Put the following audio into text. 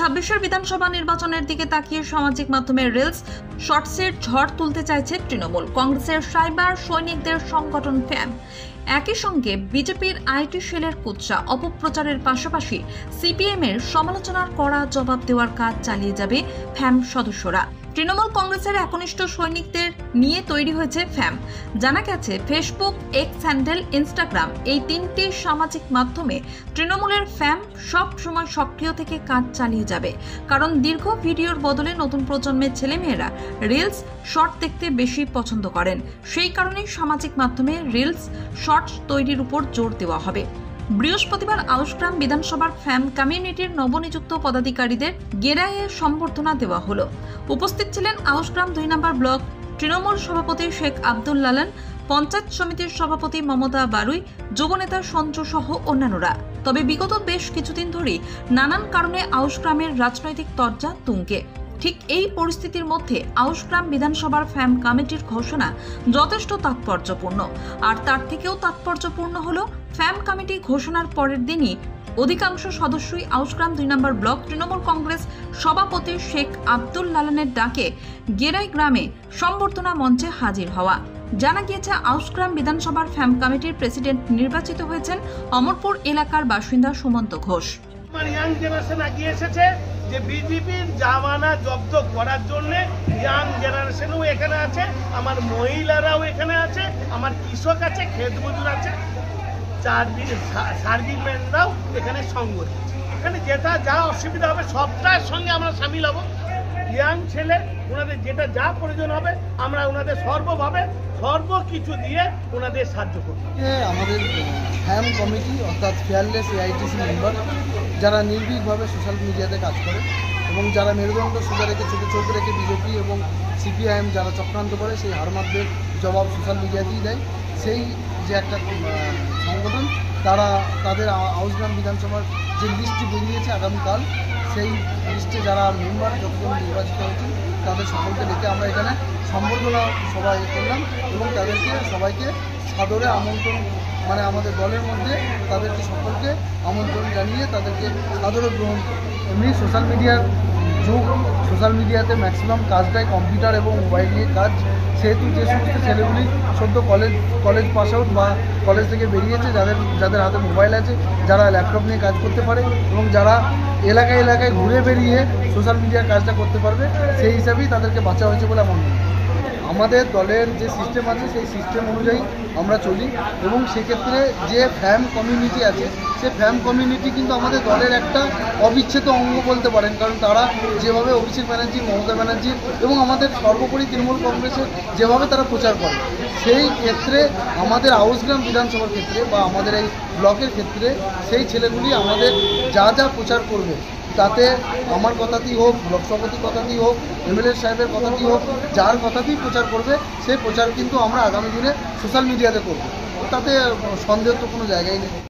2026-এর বিধানসভা নির্বাচনের দিকে তাকিয়ে সামাজিক মাধ্যমে রিলস শর্টসের ঝড় তুলতে চাইছে তৃণমূল কংগ্রেসের সাইবার সৈনিকদের সংগঠন ফ্যাম। একই সঙ্গে বিজেপির আইটি সেলের কুৎসা অপপ্রচারের পাশাপাশি সিপিএমের সমালোচনার কড়া জবাব দেওয়ার কাজ চালিয়ে যাবে ফ্যাম সদস্যরা। তৃণমূল কংগ্রেসের একনিষ্ঠ সৈনিকদের নিয়ে তৈরি হয়েছে ফ্যাম। জানা গেছে ফেসবুক, এক্স হ্যান্ডেল, ইনস্টাগ্রাম এই তিনটি সামাজিক মাধ্যমে তৃণমূলের ফ্যাম সব সময় সক্রিয় থেকে কাজ চালিয়ে যাবে, কারণ দীর্ঘ ভিডিওর বদলে নতুন প্রজন্মের ছেলেমেয়েরা রিলস শর্ট দেখতে বেশি পছন্দ করেন। সেই কারণেই সামাজিক মাধ্যমে রিলস শর্টস তৈরির উপর জোর দেওয়া হবে। বৃহস্পতিবার আউশগ্রাম বিধানসভার ফ্যাম কমিউনিটির নবনিযুক্ত পদাধিকারীদের গেরাইয়ে সম্বর্ধনা দেওয়া হলো। উপস্থিত ছিলেন আউশগ্রাম 2 নম্বর ব্লক তৃণমূল সভাপতি শেখ আব্দুল লালন, পঞ্চায়েত সমিতির সভাপতি মমতা বারুই, যুবনেতা সঞ্জু সহ অন্যান্যরা। তবে বিগত বেশ কিছুদিন ধরেই নানান কারণে আউশগ্রামের রাজনৈতিক তরজা তুঙ্গে। ঠিক এই পরিস্থিতির মধ্যে আউশগ্রাম বিধানসভার ফ্যাম কমিটির ঘোষণা যথেষ্ট তাৎপর্যপূর্ণ। আর তার থেকেও তাৎপর্যপূর্ণ হলো ফ্যাম কমিটি ঘোষণার পরের দিনই অধিকাংশ সদস্যই আউশগ্রাম 2 নম্বর ব্লক তৃণমূল কংগ্রেস সভাপতি শেখ আব্দুল লালনের ডাকে গেরাই গ্রামে সম্বর্ধনা মঞ্চে হাজির হওয়া। জানা গিয়েছে আউশগ্রাম বিধানসভার ফ্যাম কমিটির প্রেসিডেন্ট নির্বাচিত হয়েছেন অমরপুর এলাকার বাসিন্দা সুমন্ত ঘোষ। ইয়াং জেনারেশন এগিয়ে এসেছে যে বিজেপির জামানা জব্দ করার জন্য ইয়াং জেনারেশনও এখানে আছে, আমার মহিলারাও এখানে আছে, আমার কৃষক আছে, ক্ষেত মজুর আছে, সার্ভিসম্যানরাও এখানে সঙ্গ দিচ্ছে। এখানে যেটা যা অসুবিধা হবে সবটার সঙ্গে আমরা সামিল হব। ইয়াং ছেলে ওনাদের যেটা যা প্রয়োজন হবে আমরা ওনাদের সর্বভাবে সর্বকিছু দিয়ে ওনাদের সাহায্য করব। আমাদের ফ্যাম কমিটি অর্থাৎ ফেয়ারলেস এআইটিসি মেম্বার যারা নির্ভীকভাবে সোশ্যাল মিডিয়াতে কাজ করে এবং যারা মেরুদণ্ড সোজা রেখে চোখ রেখে বিজেপি এবং সিপিআইএম যারা চক্রান্ত করে সেই হারমাতদের জবাব সোশ্যাল মিডিয়াতেই দেয়, সেই যে একটা সংগঠন তারা তাদের আউশগ্রাম বিধানসভার যে লিস্টটি বেরিয়েছে আগামীকাল, সেই লিস্টে যারা মেম্বার যতজন নির্বাচিত হয়েছে তাদের সকলকে ডেকে আমরা এখানে সম্বর্ধনা সভা করলাম এবং তাদেরকে সবাইকে সাদরে আমন্ত্রণ, মানে আমাদের দলের মধ্যে তাদেরকে সকলকে আমন্ত্রণ জানিয়ে তাদেরকে সাদরে গ্রহণ করি। এমনি সোশ্যাল মিডিয়ার যুগ, সোশ্যাল মিডিয়াতে ম্যাক্সিমাম কাজটাই কম্পিউটার এবং মোবাইল নিয়ে কাজ, সেহেতু যে সমস্ত ছেলেগুলি সদ্য কলেজ পাস আউট বা কলেজ থেকে বেরিয়েছে, যাদের হাতে মোবাইল আছে, যারা ল্যাপটপ নিয়ে কাজ করতে পারে এবং যারা এলাকায় ঘুরে বেরিয়ে সোশ্যাল মিডিয়ার কাজটা করতে পারবে, সেই হিসাবেই তাদেরকে বাঁচা হয়েছে বলে আমার মনে হয়। আমাদের দলের যে সিস্টেম আছে সেই সিস্টেম অনুযায়ী আমরা চলি এবং সেক্ষেত্রে যে ফ্যাম কমিউনিটি আছে সেই ফ্যাম কমিউনিটি কিন্তু আমাদের দলের একটা অবিচ্ছেদ্য অঙ্গ বলতে পারেন, কারণ তারা যেভাবে অভিষেক ব্যানার্জি, মমতা ব্যানার্জি এবং আমাদের সর্বোপরি তৃণমূল কংগ্রেসের যেভাবে তারা প্রচার করে, সেই ক্ষেত্রে আমাদের আউশগ্রাম বিধানসভার ক্ষেত্রে বা আমাদের এই ব্লকের ক্ষেত্রে সেই ছেলেগুলি আমাদের যা প্রচার করবে তাতে আমার কথাতেই হোক, ব্লক সভাপতির কথাতেই হোক, এমএলএ সাহেবের কথাতেই হোক, যার কথাতেই প্রচার করবে সেই প্রচার কিন্তু আমরা আগামী দিনে সোশ্যাল মিডিয়াতে করব, তাতে সন্দেহ তো কোনো জায়গায় নেই।